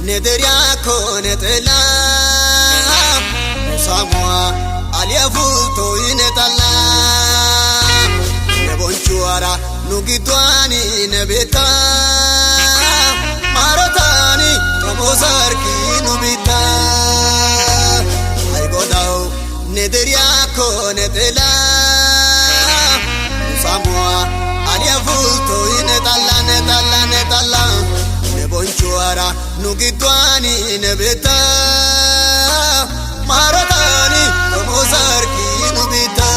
Nederia konetela Musamwa aliavuto inetala Nebonchuara nugitwani nebeta Maratani tomosarki nubita Aigodao Nederia konetela Musamwa aliavuto inetala netala Bonchuara nugitwani nebeta Maratani tomosarki nubita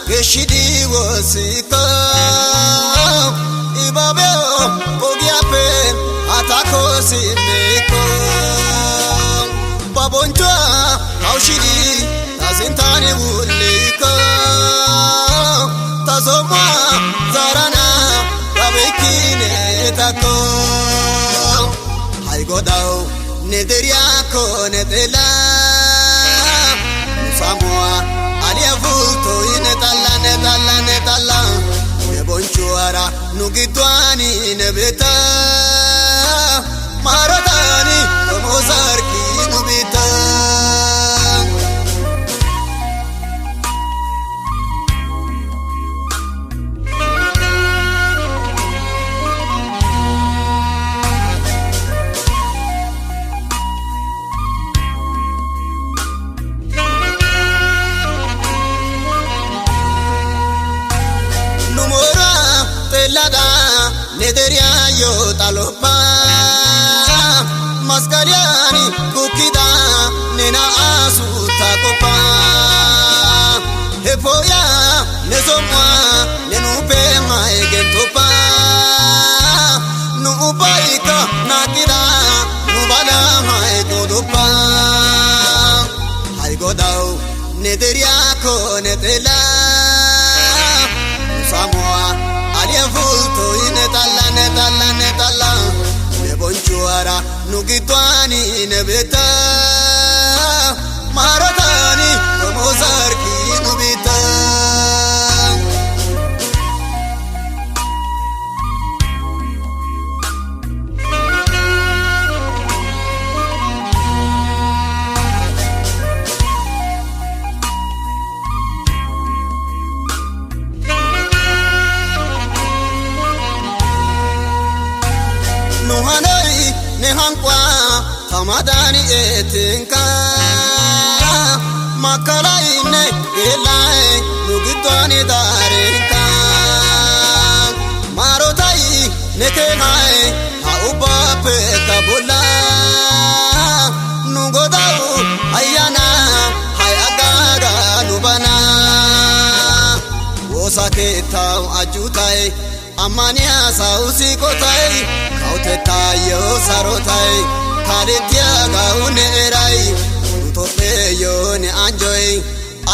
Geshidi wasiko Ibabeo Bogiape Atako Simeko Babonjwa Haushidi Tazintani Wuliko Tazoma Zarana Babekine Tako Haigodao Nederia Konetela Musamwa Aliavuto inetala netala Nebonchuara nugitwani nebeta Maratani tomosarki nubita Nederia yo talopa Maskaliani kukida nena asuta kopa Hefoya nezomwa nenupe maegentopa Nuupaika nakida nubala maegodopa Haigodao Nederia konetela Musamwa Aliavuto inetala Nebonchuara nugitwani nebeta Maratani tomosarki nubita Nuhanoi nehankwa Hamadani etinka Makalai ne elai Nugitwani darinka Marotai nekemai Haubape kabula Nugodau ayana Hayagaga nubana Wosaketau ajutai Amania sausi kotai Kautetayo sarotai Kalitia gaunerai Utope yo ne anjoi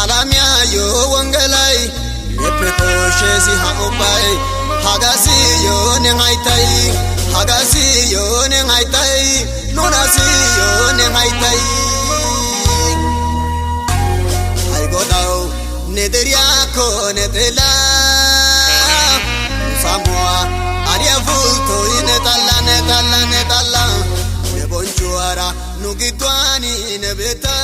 Alamia yo wangalai Lepekoshe si haopai Hagasi yo ne ngaitai Hagasi yo ne ngaitai Nunasi yo ne ngaitai Haigodao Nederia konetela Musamwa Aliavuto inetala Nebonchuara nugitwani nebeta